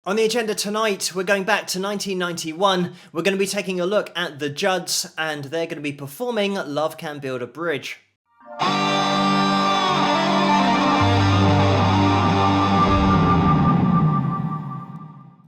On the agenda tonight, we're going back to 1991. We're going to be taking a look at the Judds, and they're going to be performing Love Can Build a Bridge.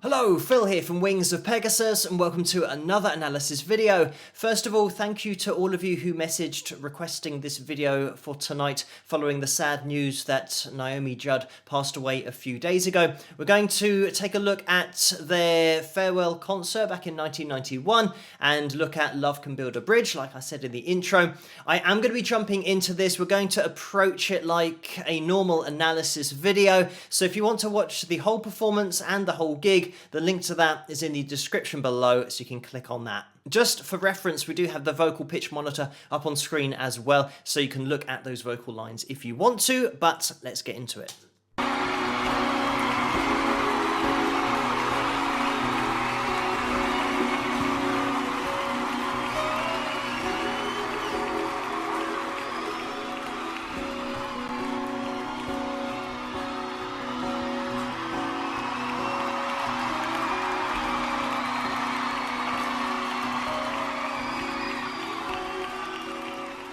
Hello, Phil here from Wings of Pegasus, and welcome to another analysis video. First of all, thank you to all of you who messaged requesting this video for tonight following the sad news that Naomi Judd passed away a few days ago. We're going to take a look at their farewell concert back in 1991 and look at Love Can Build a Bridge, like I said in the intro. I am going to be jumping into this. We're going to approach it like a normal analysis video, so if you want to watch the whole performance and the whole gig, the link to that is in the description below, so you can click on that. Just for reference, we do have the vocal pitch monitor up on screen as well, so you can look at those vocal lines if you want to, but let's get into it.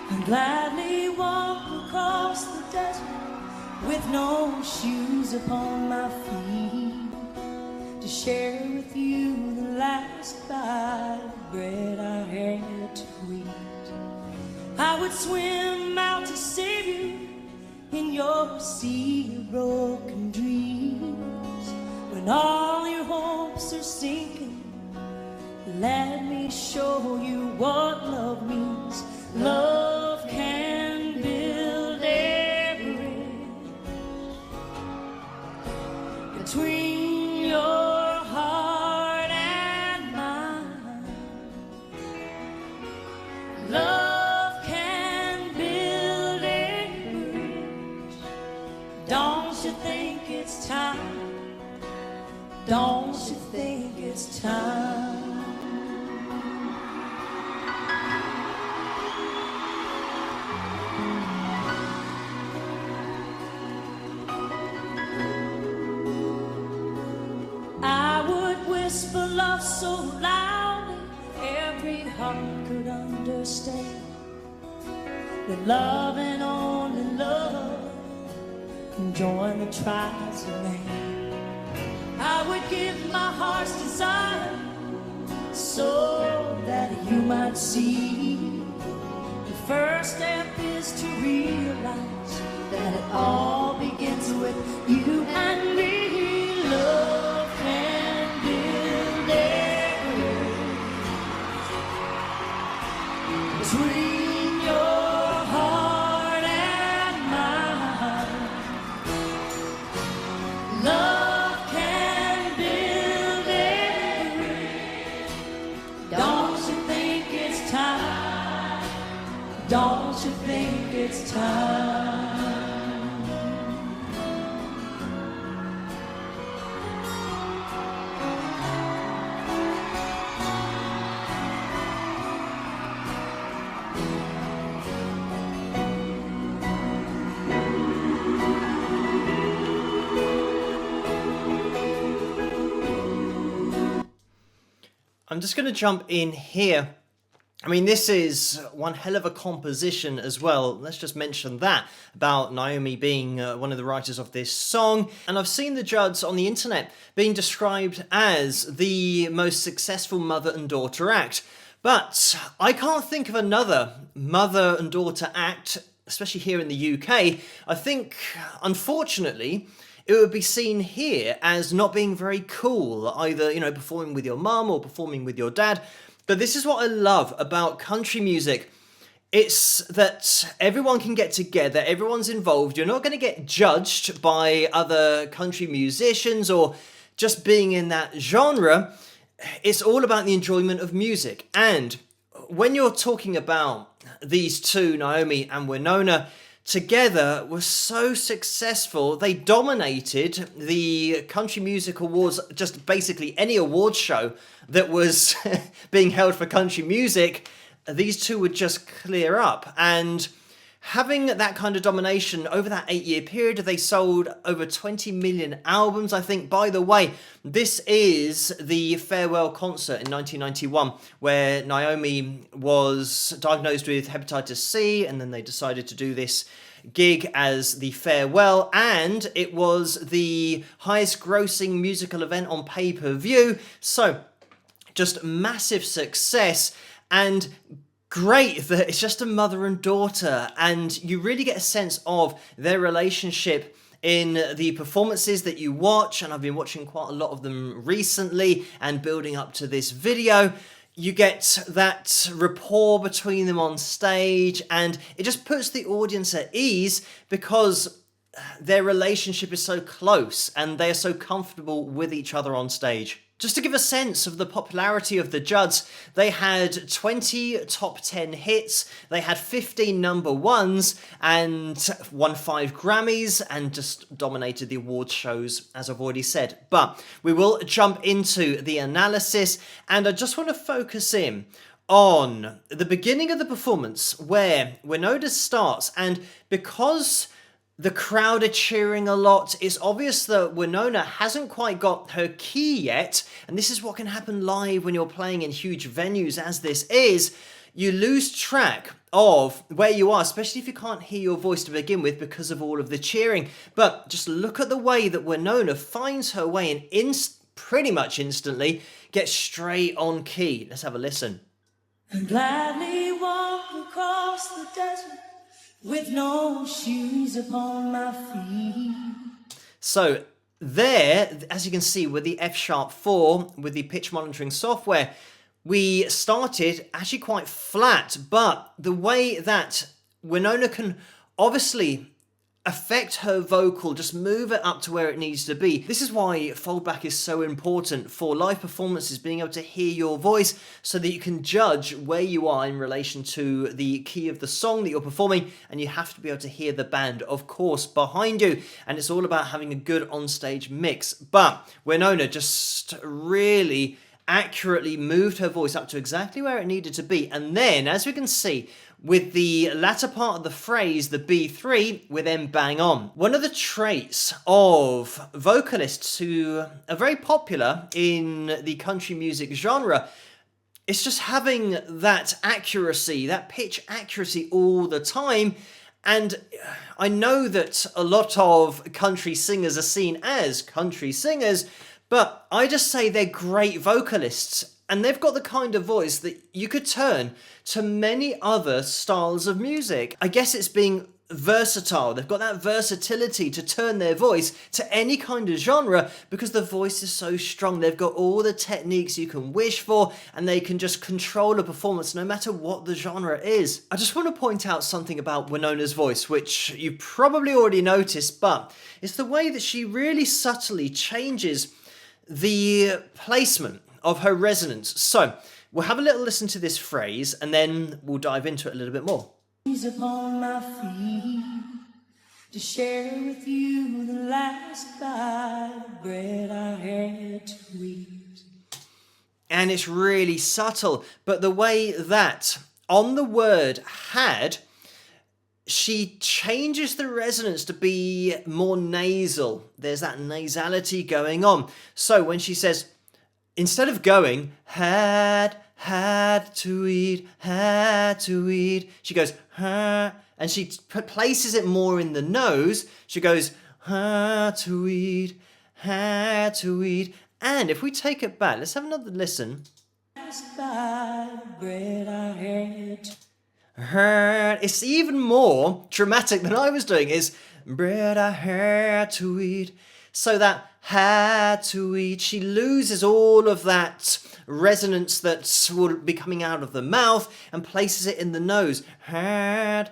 I'd gladly walk across the desert with no shoes upon my feet to share with you the last bite of bread I had to eat. I would swim out to save you in your sea of broken dreams. When all your hopes are sinking, let me show you what love means. Love can build a bridge between your heart and mine. Love can build a bridge. Don't you think it's time? Don't you think it's time? Whisper love so loudly every heart could understand that love and only love can join the trials of man. I would give my heart's desire so that you might see. The first step is to realize that it all begins with you and me. Love can build a bridge between your heart and mine. Love can build a bridge. Don't you think it's time? Don't you think it's time? I'm just going to jump in here. I mean, this is one hell of a composition as well. Let's just mention that about Naomi being one of the writers of this song. And I've seen the Judds on the internet being described as the most successful mother and daughter act. But I can't think of another mother and daughter act, especially here in the UK. I think, unfortunately, it would be seen here as not being very cool, either, you know, performing with your mum or performing with your dad. But this is what I love about country music. It's that everyone can get together, everyone's involved. You're not going to get judged by other country musicians or just being in that genre. It's all about the enjoyment of music. And when you're talking about these two, Naomi and Wynona, together were so successful. They dominated the Country Music Awards, just basically any awards show that was being held for country music. These two would just clear up. And having that kind of domination over that 8-year period, they sold over 20 million albums, I think. By the way, this is the farewell concert in 1991, where Naomi was diagnosed with hepatitis C, and then they decided to do this gig as the farewell, and it was the highest grossing musical event on pay-per-view. So just massive success, and great that it's just a mother and daughter, and you really get a sense of their relationship in the performances that you watch, and I've been watching quite a lot of them recently and building up to this video. You get that rapport between them on stage, and it just puts the audience at ease because their relationship is so close and they are so comfortable with each other on stage. Just to give a sense of the popularity of the Judds, they had 20 top 10 hits, they had 15 number ones, and won 5 Grammys, and just dominated the awards shows, as I've already said. But we will jump into the analysis, and I just want to focus in on the beginning of the performance, where Wynona starts, and because the crowd are cheering a lot, it's obvious that Wynona hasn't quite got her key yet, and this is what can happen live when you're playing in huge venues as this is. You lose track of where you are, especially if you can't hear your voice to begin with because of all of the cheering. But just look at the way that Wynona finds her way and pretty much instantly gets straight on key. Let's have a listen. And gladly walk across the desert with no shoes upon my feet. So there, as you can see with the F#4, with the pitch monitoring software, we started actually quite flat, but the way that Wynona can obviously affect her vocal, just move it up to where it needs to be. This is why foldback is so important for live performances, being able to hear your voice so that you can judge where you are in relation to the key of the song that you're performing, and you have to be able to hear the band, of course, behind you, and it's all about having a good onstage mix. But Wynona just really accurately moved her voice up to exactly where it needed to be, and then, as we can see, with the latter part of the phrase, the B3, we're then bang on. One of the traits of vocalists who are very popular in the country music genre is just having that accuracy, that pitch accuracy all the time. And I know that a lot of country singers are seen as country singers, but I just say they're great vocalists. And they've got the kind of voice that you could turn to many other styles of music. I guess it's being versatile. They've got that versatility to turn their voice to any kind of genre because the voice is so strong. They've got all the techniques you can wish for, and they can just control a performance no matter what the genre is. I just want to point out something about Wynona's voice, which you probably already noticed, but it's the way that she really subtly changes the placement of her resonance. So we'll have a little listen to this phrase and then we'll dive into it a little bit more. Upon my feet to share with you the last bite of bread I had to eat. And it's really subtle, but the way that on the word had, she changes the resonance to be more nasal. There's that nasality going on. So when she says, instead of going, had to eat, she goes, and she places it more in the nose. She goes, had to eat. And if we take it back, let's have another listen. It's even more dramatic than I was doing, is bread I had to eat. So that had to eat, she loses all of that resonance that will be coming out of the mouth and places it in the nose. Had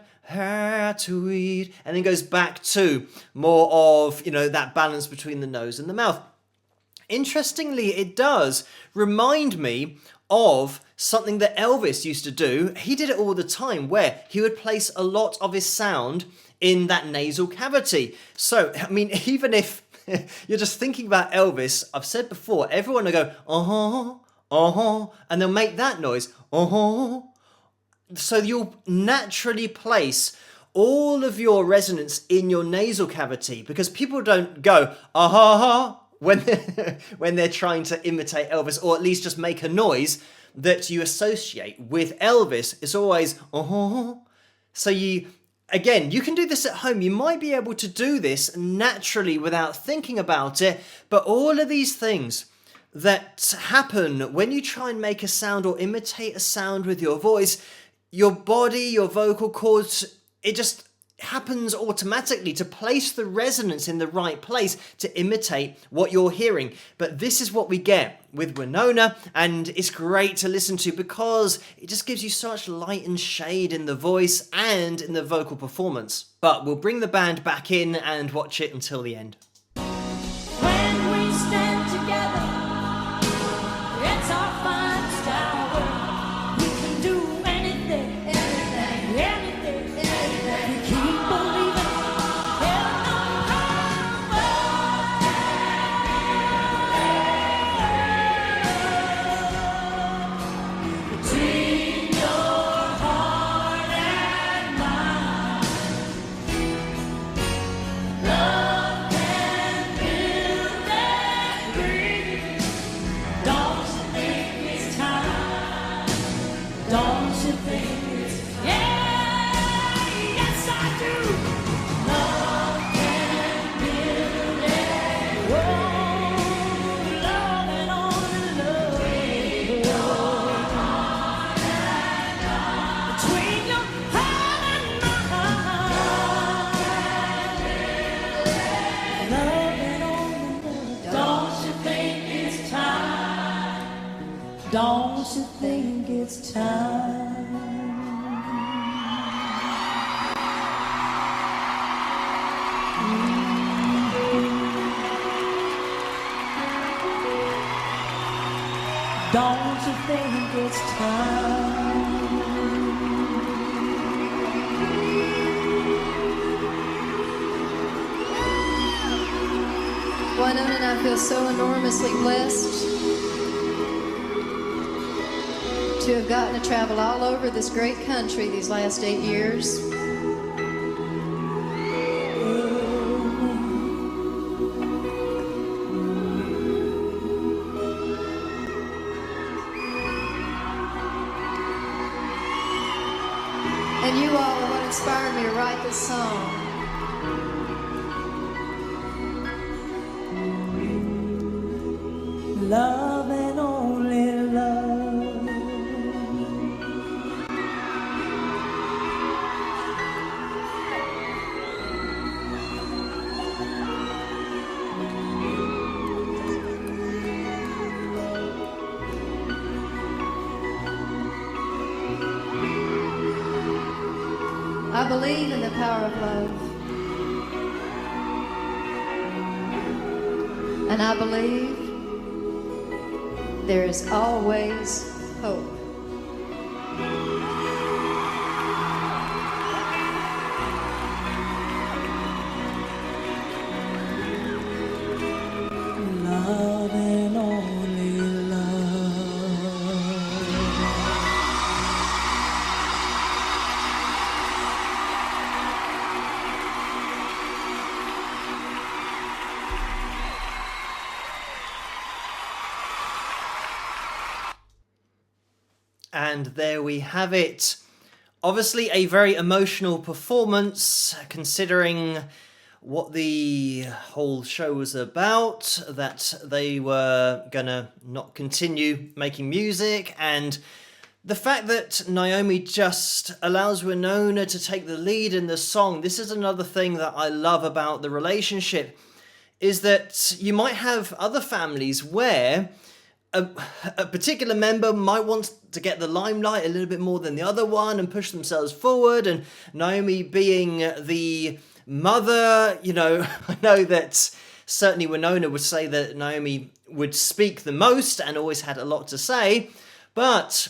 to eat, and then goes back to more of, that balance between the nose and the mouth. Interestingly, it does remind me of something that Elvis used to do. He did it all the time, where he would place a lot of his sound in that nasal cavity. So, even if you're just thinking about Elvis, I've said before, everyone will go, and they'll make that noise, So you'll naturally place all of your resonance in your nasal cavity, because people don't go, ah ha ha, when they're trying to imitate Elvis, or at least just make a noise that you associate with Elvis. It's always, oh. So again, you can do this at home. You might be able to do this naturally without thinking about it, but all of these things that happen when you try and make a sound or imitate a sound with your voice, your body, your vocal cords, it just happens automatically to place the resonance in the right place to imitate what you're hearing. But this is what we get with Wynona, and it's great to listen to because it just gives you such light and shade in the voice and in the vocal performance. But we'll bring the band back in and watch it until the end. When we stand together, it's our finest hour. We can do anything, anything, anything, anything. We keep believing in our power. Between your heart and mine, love can build and breathe. Don't you think it's time? Don't you think it's, yeah, yes I do. Love can build and grow. Love and only love. Between your heart and mine, love and only love. Don't you think it's time? Don't you think it's time? Don't you think it's time? Wynona and I feel so enormously blessed to have gotten to travel all over this great country these last 8 years. And you all are what inspired me to write this song. Love and only love. I believe in the power of love. And I believe there is always hope. Love and only love. And there we have it. Obviously a very emotional performance, considering what the whole show was about, that they were gonna not continue making music, and the fact that Naomi just allows Wynona to take the lead in the song. This is another thing that I love about the relationship, is that you might have other families where a particular member might want to get the limelight a little bit more than the other one and push themselves forward, and Naomi being the mother, you know, I know that certainly Wynona would say that Naomi would speak the most and always had a lot to say, but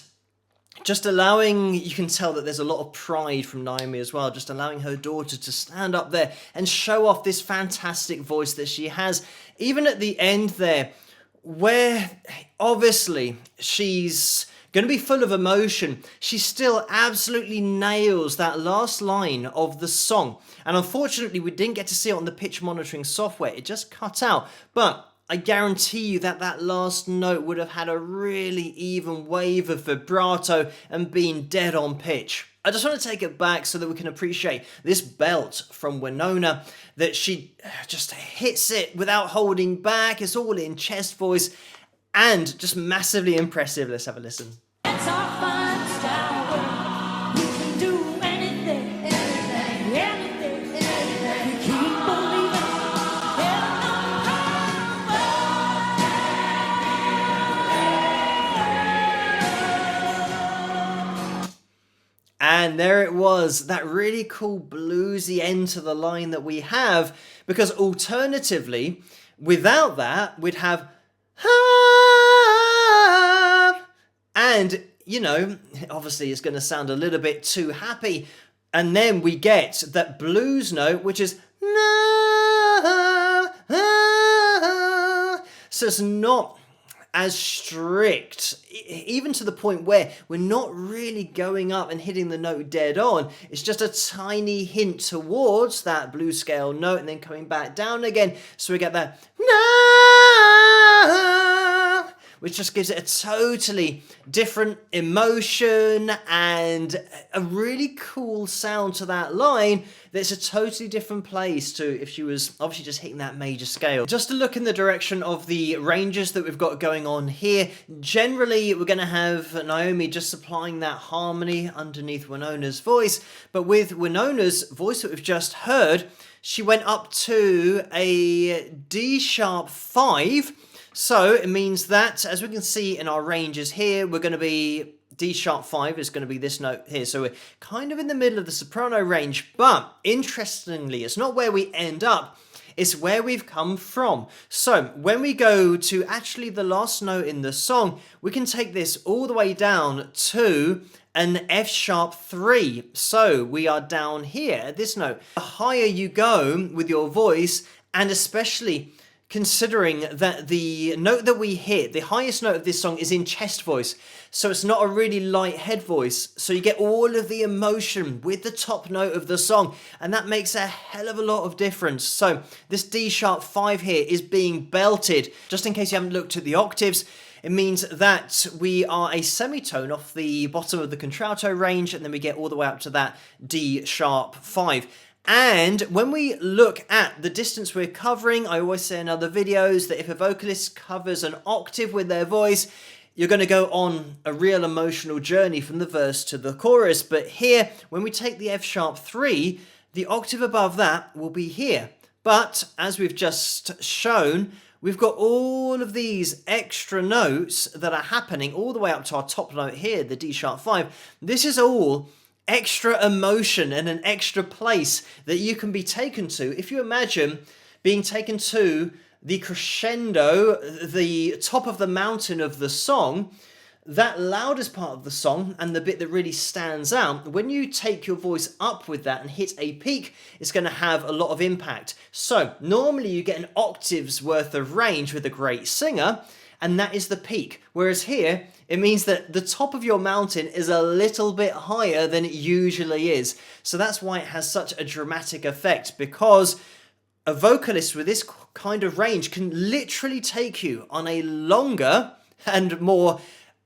just allowing, you can tell that there's a lot of pride from Naomi as well, just allowing her daughter to stand up there and show off this fantastic voice that she has, even at the end there, where obviously she's going to be full of emotion. She still absolutely nails that last line of the song. And unfortunately, we didn't get to see it on the pitch monitoring software. It just cut out. But I guarantee you that that last note would have had a really even wave of vibrato and been dead on pitch. I just want to take it back so that we can appreciate this belt from Wynona, that she just hits it without holding back. It's all in chest voice and just massively impressive. Let's have a listen. It's our finest hour. We can do anything, anything, anything, anything. We keep believing in our power. And there it was, that really cool bluesy end to the line that we have, because alternatively, without that, we'd have and, you know, obviously it's going to sound a little bit too happy. And then we get that blues note, which is so it's not as strict, even to the point where we're not really going up and hitting the note dead on. It's just a tiny hint towards that blues scale note and then coming back down again. So we get that which just gives it a totally different emotion and a really cool sound to that line that's a totally different place to if she was obviously just hitting that major scale. Just to look in the direction of the ranges that we've got going on here, generally we're going to have Naomi just supplying that harmony underneath Wynona's voice, but with Wynona's voice that we've just heard, she went up to a D sharp 5. So it means that, as we can see in our ranges here, we're going to be D sharp 5 is going to be this note here. So we're kind of in the middle of the soprano range. But interestingly, it's not where we end up. It's where we've come from. So when we go to actually the last note in the song, we can take this all the way down to an F sharp 3. So we are down here at this note. The higher you go with your voice, and especially considering that the note that we hit, the highest note of this song is in chest voice. So it's not a really light head voice. So you get all of the emotion with the top note of the song. And that makes a hell of a lot of difference. So this D sharp 5 here is being belted. Just in case you haven't looked at the octaves, it means that we are a semitone off the bottom of the contralto range. And then we get all the way up to that D sharp 5. And when we look at the distance we're covering, I always say in other videos that if a vocalist covers an octave with their voice, you're going to go on a real emotional journey from the verse to the chorus. But here, when we take the F sharp 3, the octave above that will be here. But as we've just shown, we've got all of these extra notes that are happening all the way up to our top note here, the D sharp 5. This is all extra emotion and an extra place that you can be taken to. If you imagine being taken to the crescendo, the top of the mountain of the song, that loudest part of the song and the bit that really stands out, when you take your voice up with that and hit a peak, it's going to have a lot of impact. So normally you get an octave's worth of range with a great singer, and that is the peak. Whereas here, it means that the top of your mountain is a little bit higher than it usually is. So that's why it has such a dramatic effect, because a vocalist with this kind of range can literally take you on a longer and more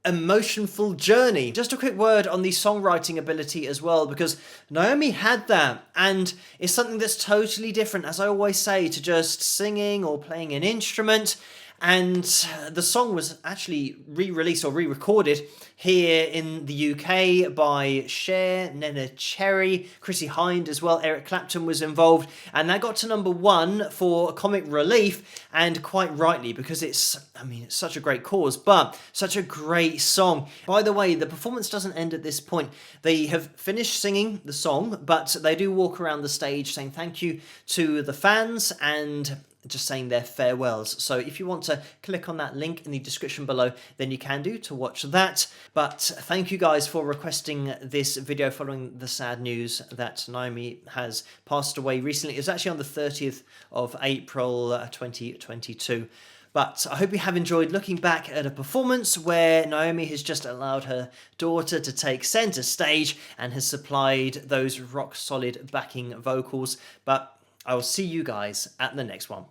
emotionful journey. Just a quick word on the songwriting ability as well, because Naomi had that, and it's something that's totally different, as I always say, to just singing or playing an instrument. And the song was actually re-released or re-recorded here in the UK by Cher, Nena Cherry, Chrissy Hind as well, Eric Clapton was involved, and that got to #1 for Comic Relief, and quite rightly, because it's such a great cause, but such a great song. By the way, the performance doesn't end at this point. They have finished singing the song, but they do walk around the stage saying thank you to the fans and just saying their farewells. So if you want to click on that link in the description below, then you can do to watch that. But thank you guys for requesting this video following the sad news that Naomi has passed away recently. It was actually on the 30th of April 2022. But I hope you have enjoyed looking back at a performance where Naomi has just allowed her daughter to take centre stage and has supplied those rock solid backing vocals. But I will see you guys at the next one.